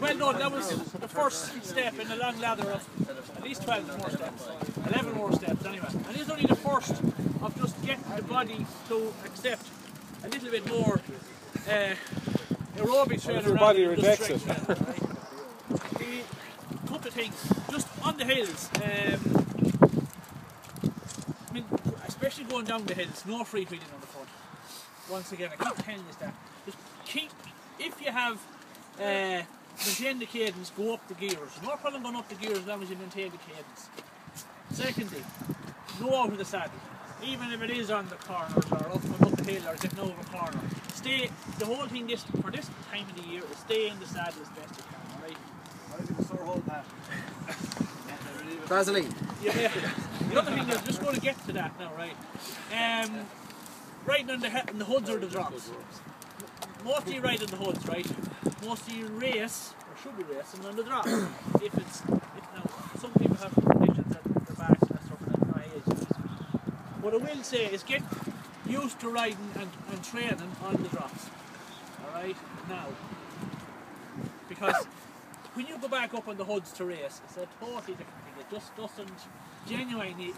Well done, that was the first step in a long ladder of at least 12 more steps, 11 more steps anyway. And it's only the first of just getting the body to accept a little bit more aerobic training. Your body rejects it. Right? The couple of things, just on the hills, I mean, especially going down the hills, no free feeding on the front. Once again, I keep telling you that. Just keep, if you have maintain the cadence, go up the gears. No problem going up the gears as long as you maintain the cadence. Secondly, no out of the saddle. Even if it is on the corners or up the hill or getting over a corner. Stay, the whole thing for this time of the year is stay in the saddle as best you can, alright? I think it's sore hold that. Vaseline. Yeah. The other thing is, just going to get to that now, right? Riding on the hoods or the drops. Most of you ride on the hoods, right? Most of you race, or should be racing, on the drops. Now, some people have conditions at their backs and that stuff, and at my age. What I will say is get used to riding and training on the drops. Alright? Now. Because when you go back up on the hoods to race, it's a totally different thing. It just doesn't genuinely,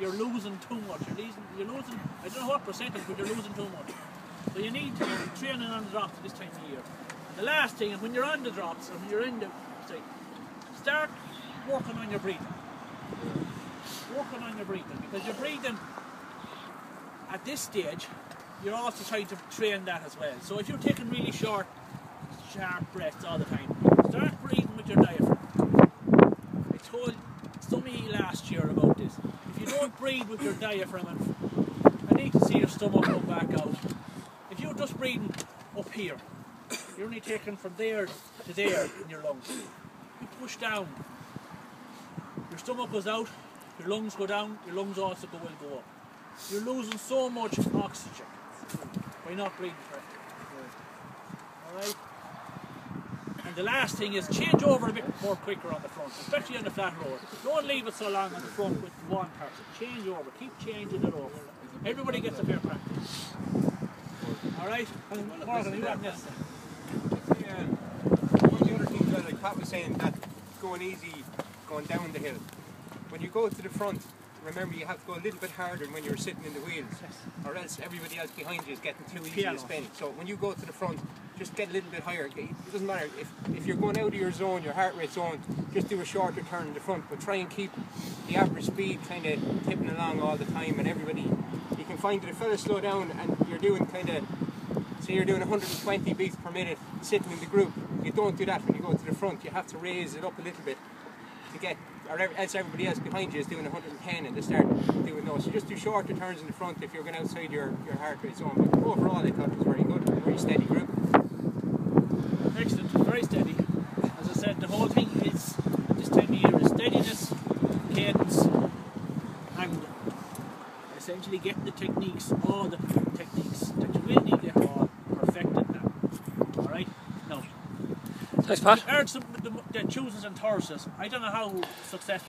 you're losing too much. You're losing, I don't know what percentage, but you're losing too much. So you need to be training on the drops this time of year. And the last thing is when you're on the drops, or when you're in the, start working on your breathing. Working on your breathing, because your breathing at this stage, you're also trying to train that as well. So if you're taking really short, sharp breaths all the time, start breathing with your diaphragm. I told some of you last year about this. If you don't breathe with your diaphragm, I need to see your stomach come back out. If you're just breathing up here, you're only taking from there to there in your lungs. You push down, your stomach goes out, your lungs go down, your lungs also will go up. You're losing so much oxygen by not breathing correctly. Alright? And the last thing is change over a bit more quicker on the front, especially on the flat road. Don't leave it so long on the front with one person. Change over, keep changing it over. Everybody gets a fair practice. Alright? And Morgan, you got this? One of the other things, like Pat was saying, that going easy, going down the hill. When you go to the front, remember you have to go a little bit harder when you're sitting in the wheels, or else everybody else behind you is getting too easy to spin. So when you go to the front, just get a little bit higher. It doesn't matter if you're going out of your zone, your heart rate zone, just do a shorter turn in the front, but try and keep the average speed kind of tipping along all the time. And everybody, you can find that if fellas slow down and you're doing kind of, say you're doing 120 beats per minute sitting in the group, you don't do that when you go to the front. You have to raise it up a little bit to get, or else everybody else behind you is doing 110 and they start doing those. So just do shorter turns in the front if you're going outside your heart rate zone. But overall I thought it was very good, a very steady group. Excellent, very steady. As I said, the whole thing is, this time of year, is steadiness, cadence, and essentially getting the techniques, all the techniques that you will need to get all perfected now. Alright? Now, Thanks, Pat. I heard some that chooses and Thursdays. I don't know how successful